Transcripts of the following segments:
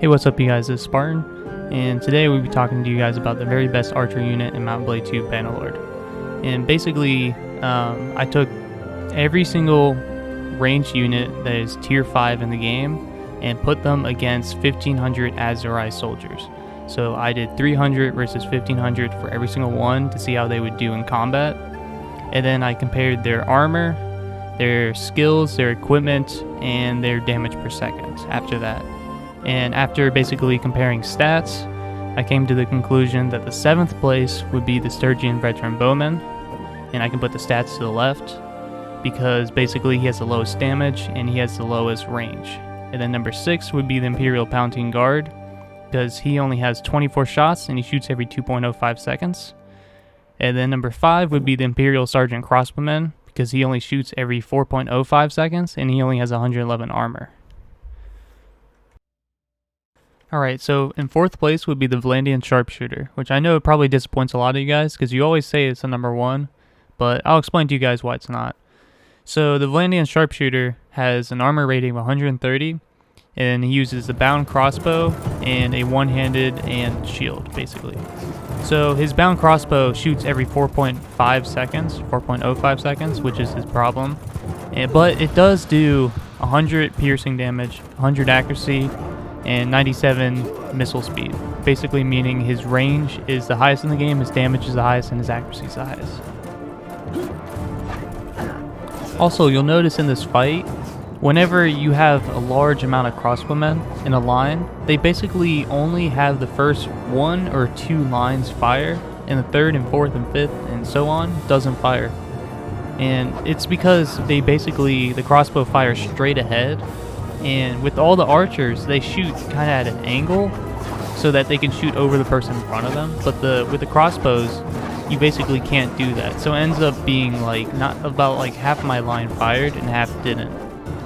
Hey, what's up you guys, this is Spartan, and today we'll be talking to you guys about the very best archer unit in Mount Blade 2 Bannerlord. And basically, I took every single ranged unit that is tier 5 in the game and put them against 1500 Azrae soldiers. So I did 300 versus 1500 for every single one to see how they would do in combat. And then I compared their armor, their skills, their equipment, and their damage per second after that. And after basically comparing stats, I came to the conclusion that the 7th place would be the Sturgian Veteran Bowman, and I can put the stats to the left because basically he has the lowest damage and he has the lowest range. And then number 6 would be the Imperial Palatine Guard because he only has 24 shots and he shoots every 2.05 seconds. And then number 5 would be the Imperial Sergeant Crossbowman because he only shoots every 4.05 seconds and he only has 111 armor. Alright, so in 4th place would be the Vladimir Sharpshooter, which I know probably disappoints a lot of you guys because you always say it's the number 1, but I'll explain to you guys why it's not. So the Vladimir Sharpshooter has an armor rating of 130, and he uses a bound crossbow and a one-handed and shield, basically. So his bound crossbow shoots every 4.5 seconds, 4.05 seconds, which is his problem. But it does do 100 piercing damage, 100 accuracy, and 97 missile speed, basically meaning his range is the highest in the game, his damage is the highest, and his accuracy is the highest. Also, you'll notice in this fight, whenever you have a large amount of crossbowmen in a line, they basically only have the first 1 or 2 lines fire, and the 3rd and 4th and 5th and so on doesn't fire. And it's because the crossbow fires straight ahead. And with all the archers, they shoot kind of at an angle so that they can shoot over the person in front of them. But with the crossbows, you basically can't do that. So it ends up being not about half my line fired and half didn't.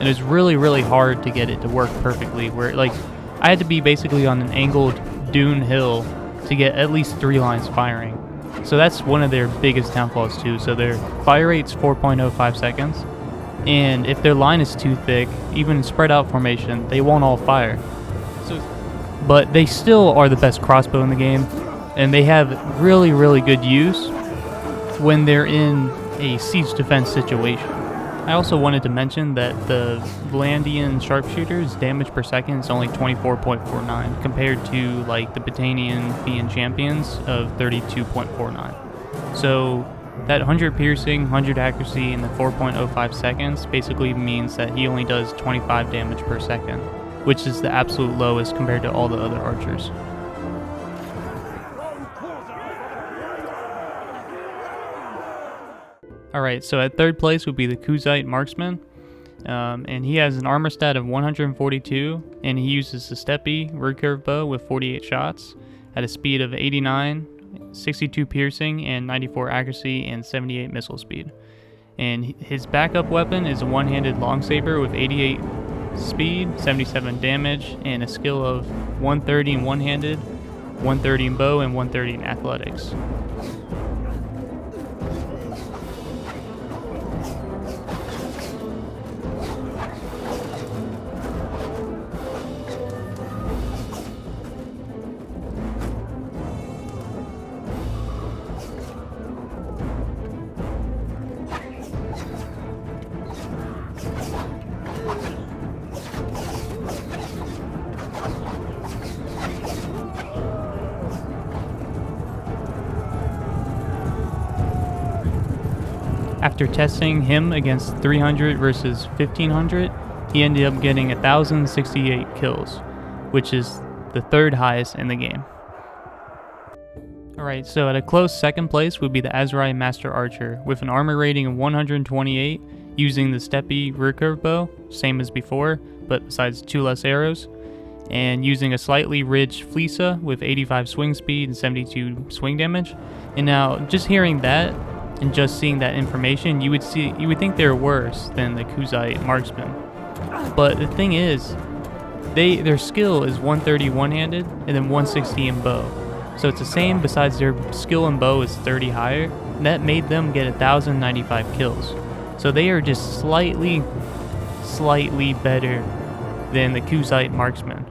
And it's really, really hard to get it to work perfectly. Where I had to be basically on an angled dune hill to get at least 3 lines firing. So that's one of their biggest downfalls too. So their fire rate's 4.05 seconds. And if their line is too thick, even in spread out formation, they won't all fire. But they still are the best crossbow in the game, and they have really, really good use when they're in a siege defense situation. I also wanted to mention that the Vladimir Sharpshooter's damage per second is only 24.49 compared to the Batanian Fian Champions of 32.49. So that 100 piercing, 100 accuracy, and the 4.05 seconds basically means that he only does 25 damage per second, which is the absolute lowest compared to all the other archers. Alright, so at 3rd place would be the Koozai Marksman, and he has an armor stat of 142, and he uses the Steppe recurve bow with 48 shots at a speed of 89, 62 piercing, and 94 accuracy, and 78 missile speed. And his backup weapon is a one-handed long saber with 88 speed, 77 damage, and a skill of 130 in one-handed, 130 in bow, and 130 in athletics. After testing him against 300 versus 1500, he ended up getting 1,068 kills, which is the 3rd highest in the game. Alright, so at a close 2nd place would be the Azrae Master Archer, with an armor rating of 128, using the Steppe recurve bow, same as before, but besides 2 less arrows, and using a slightly ridged Fleesa with 85 swing speed and 72 swing damage. And now, just hearing that, and just seeing that information, you would think they're worse than the Koozai Marksman. But the thing is, their skill is 130 one-handed and then 160 in bow. So it's the same, besides their skill in bow is 30 higher, and that made them get 1,095 kills. So they are just slightly better than the Koozai Marksman.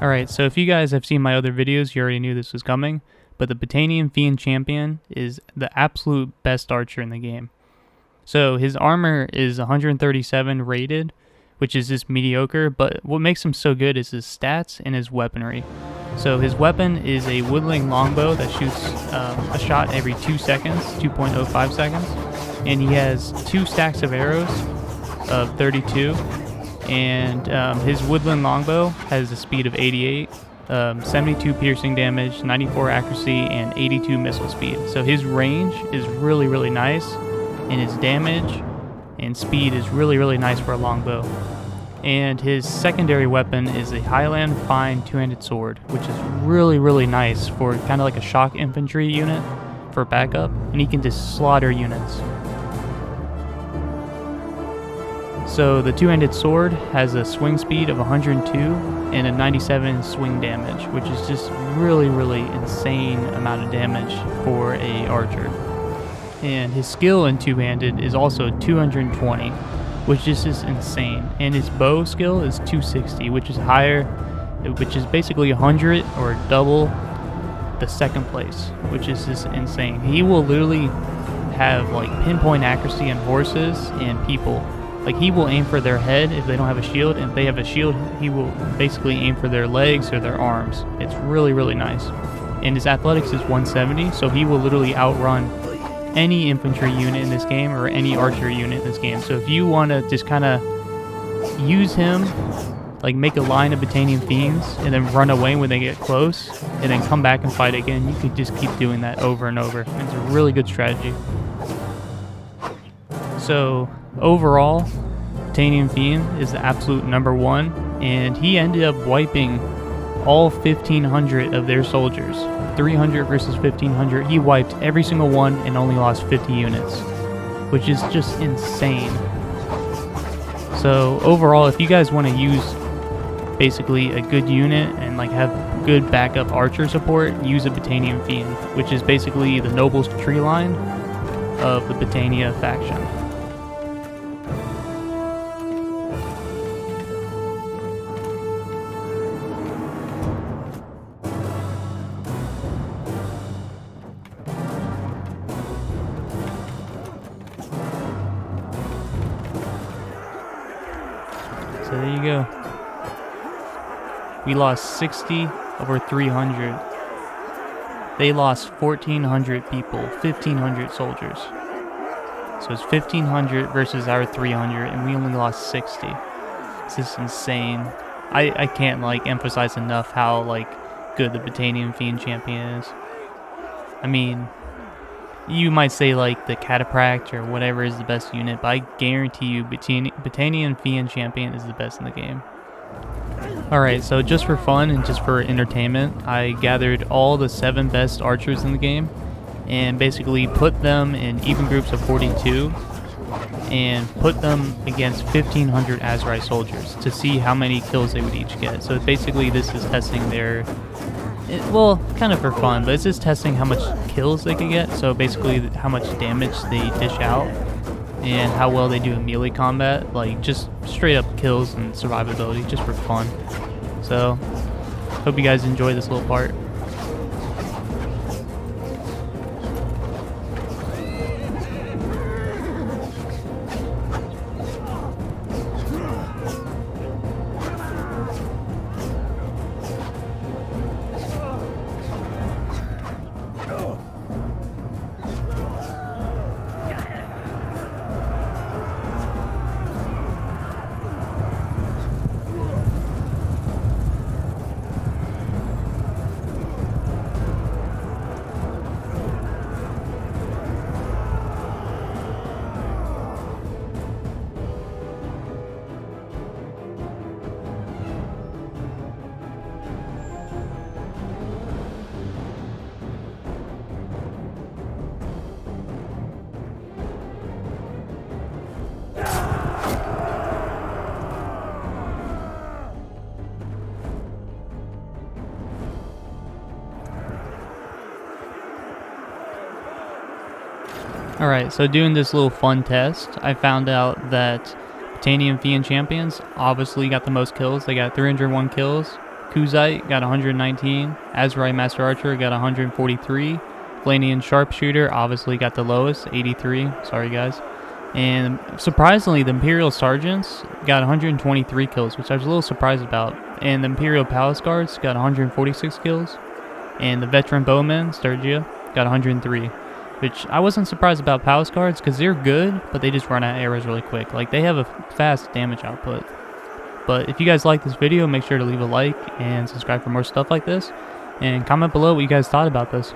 Alright, so if you guys have seen my other videos, you already knew this was coming, but the Botanian Fiend Champion is the absolute best archer in the game. So his armor is 137 rated, which is just mediocre, but what makes him so good is his stats and his weaponry. So his weapon is a woodling longbow that shoots a shot every 2 seconds, 2.05 seconds, and he has 2 stacks of arrows of 32, and his woodland longbow has a speed of 88, 72 piercing damage, 94 accuracy, and 82 missile speed. So his range is really, really nice, and his damage and speed is really, really nice for a longbow. And his secondary weapon is a Highland Fine two-handed sword, which is really, really nice for kind of like a shock infantry unit for backup, and he can just slaughter units. So the two-handed sword has a swing speed of 102 and a 97 swing damage, which is just really, really insane amount of damage for a archer. And his skill in two-handed is also 220, which is just insane. And his bow skill is 260, which is higher, which is basically 100 or double the second place, which is just insane. He will literally have like pinpoint accuracy on horses and people. Like, he will aim for their head if they don't have a shield, and if they have a shield, he will basically aim for their legs or their arms. It's really, really nice. And his athletics is 170, so he will literally outrun any infantry unit in this game or any archer unit in this game. So if you want to just kind of use him, like make a line of Botanian Fiends and then run away when they get close and then come back and fight again, you could just keep doing that over and over. It's a really good strategy. So overall, Botanian Fiend is the absolute #1, and he ended up wiping all 1,500 of their soldiers. 300 versus 1,500. He wiped every single one and only lost 50 units, which is just insane. So overall, if you guys want to use basically a good unit and like have good backup archer support, use a Botanian Fiend, which is basically the nobles tree line of the Botania faction. So there you go. We lost 60 over 300. They lost 1,400 people, 1,500 soldiers. So it's 1,500 versus our 300, and we only lost 60. This is insane. I can't like emphasize enough how like good the Botanian Fiend Champion is. I mean, you might say like the Catapract or whatever is the best unit, but I guarantee you Botanian Fiend Champion is the best in the game. Alright, so just for fun and just for entertainment, I gathered all the 7 best archers in the game and basically put them in even groups of 42 and put them against 1,500 Azrae soldiers to see how many kills they would each get. So basically this is testing their, well, kind of for fun, but it's just testing how much kills they can get. So basically how much damage they dish out and how well they do in melee combat, like just straight up kills and survivability, just for fun. So hope you guys enjoy this little part. Alright, so doing this little fun test, I found out that Botanian Fiend Champions obviously got the most kills. They got 301 kills Koozai got 119. Azrae Master Archer got 143. Vladimir Sharpshooter obviously got the lowest, 83. Sorry guys. And surprisingly, the Imperial Sergeants got 123 kills, which I was a little surprised about. And the Imperial Palace Guards got 146 kills. And the Veteran Bowmen, Sturgia, got 103. Which I wasn't surprised about Palace Guards because they're good, but they just run out of arrows really quick. Like, they have a fast damage output. But if you guys like this video, make sure to leave a like and subscribe for more stuff like this. And comment below what you guys thought about this.